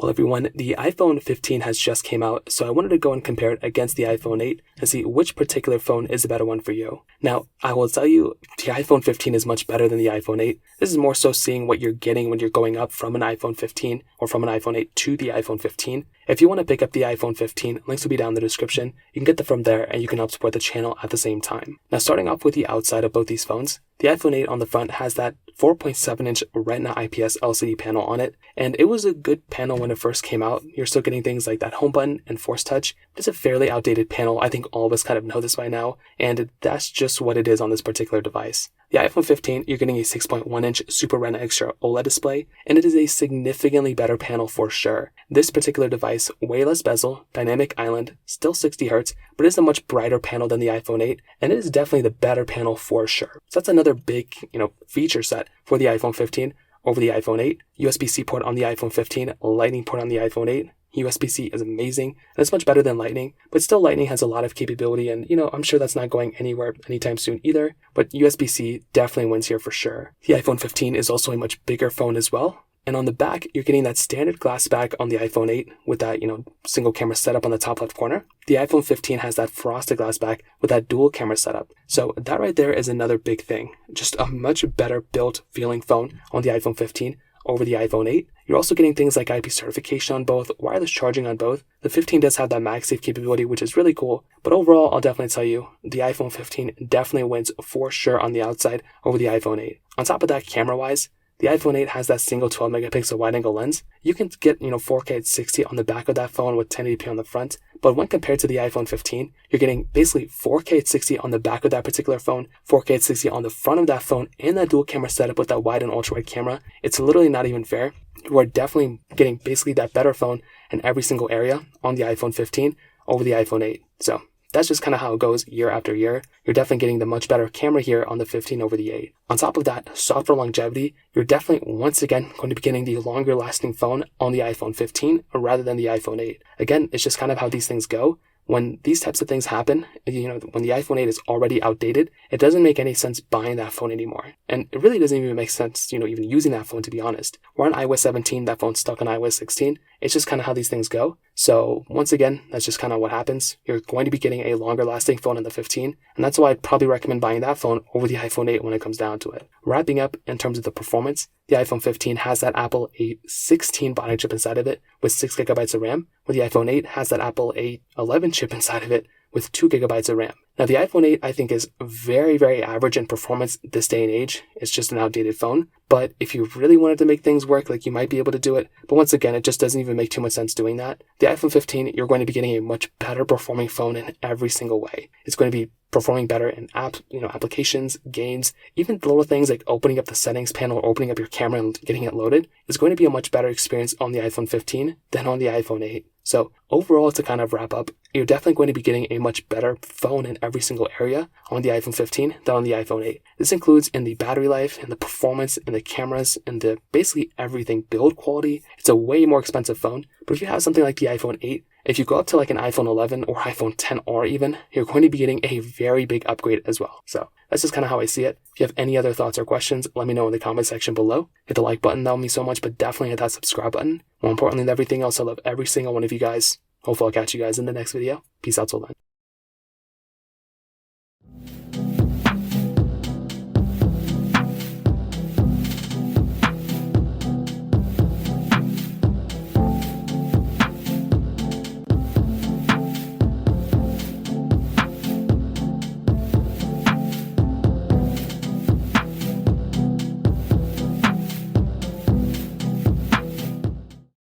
Well, everyone, the iPhone 15 has just came out, so I wanted to go and compare it against the iPhone 8 and see which particular phone is the better one for you. Now, I will tell you, the iPhone 15 is much better than the iPhone 8. This is more so seeing what you're getting when you're going up from an iPhone 15 or from an iPhone 8 to the iPhone 15. If you want to pick up the iPhone 15, links will be down in the description. You can get them from there and you can help support the channel at the same time. Now, starting off with the outside of both these phones, the iPhone 8 on the front has that 4.7-inch Retina IPS LCD panel on it, and it was a good panel when it first came out. You're still getting things like that home button and Force Touch. It's a fairly outdated panel. I think all of us kind of know this by now, and that's just what it is on this particular device. The iPhone 15, you're getting a 6.1-inch Super Retina Extra OLED display, and it is a significantly better panel for sure. This particular device, way less bezel, dynamic island, still 60Hz, but it is a much brighter panel than the iPhone 8, and it is definitely the better panel for sure. So that's another big, feature set for the iPhone 15 over the iPhone 8. USB-C port on the iPhone 15, Lightning port on the iPhone 8. USB-C is amazing, and it's much better than Lightning, but still Lightning has a lot of capability, and I'm sure that's not going anywhere anytime soon either, but USB-C definitely wins here for sure. The iPhone 15 is also a much bigger phone as well, and on the back, you're getting that standard glass back on the iPhone 8 with that, single camera setup on the top left corner. The iPhone 15 has that frosted glass back with that dual camera setup. So that right there is another big thing. Just a much better built feeling phone on the iPhone 15 over the iPhone 8. You're also getting things like IP certification on both, wireless charging on both. The 15 does have that MagSafe capability, which is really cool. But overall, I'll definitely tell you, the iPhone 15 definitely wins for sure on the outside over the iPhone 8. On top of that, camera-wise, the iPhone 8 has that single 12-megapixel wide-angle lens. You can get, 4K at 60 on the back of that phone with 1080p on the front. But when compared to the iPhone 15, you're getting basically 4K at 60 on the back of that particular phone, 4K at 60 on the front of that phone, and that dual camera setup with that wide and ultra-wide camera. It's literally not even fair. You are definitely getting basically that better phone in every single area on the iPhone 15 over the iPhone 8. So that's just kind of how it goes year after year. You're definitely getting the much better camera here on the 15 over the 8. On top of that, software longevity, you're definitely once again going to be getting the longer lasting phone on the iPhone 15 rather than the iPhone 8. Again, it's just kind of how these things go. When these types of things happen, when the iPhone 8 is already outdated, it doesn't make any sense buying that phone anymore. And it really doesn't even make sense, even using that phone, to be honest. We're on iOS 17, that phone's stuck on iOS 16. It's just kind of how these things go. So once again, that's just kind of what happens. You're going to be getting a longer lasting phone on the 15, and that's why I'd probably recommend buying that phone over the iPhone 8 when it comes down to it. Wrapping up in terms of the performance, the iPhone 15 has that Apple A16 Bionic chip inside of it with 6GB of RAM, where the iPhone 8 has that Apple A11 chip inside of it with 2GB of RAM. Now, the iPhone 8, I think, is very, very average in performance this day and age. It's just an outdated phone. But if you really wanted to make things work, you might be able to do it. But once again, it just doesn't even make too much sense doing that. The iPhone 15, you're going to be getting a much better performing phone in every single way. It's going to be performing better in applications, games, even the little things like opening up the settings panel or opening up your camera and getting it loaded is going to be a much better experience on the iPhone 15 than on the iPhone 8. So overall, to kind of wrap up, you're definitely going to be getting a much better phone in every single area on the iPhone 15 than on the iPhone 8. This includes in the battery life, in the performance, in the cameras, in the basically everything, build quality. It's a way more expensive phone, but if you have something like the iPhone 8, if you go up to an iPhone 11 or iPhone 10R even, you're going to be getting a very big upgrade as well. So that's just kind of how I see it. If you have any other thoughts or questions, let me know in the comment section below. Hit the like button, that will mean so much, but definitely hit that subscribe button. More importantly than everything else, I love every single one of you guys. Hopefully I'll catch you guys in the next video. Peace out till then.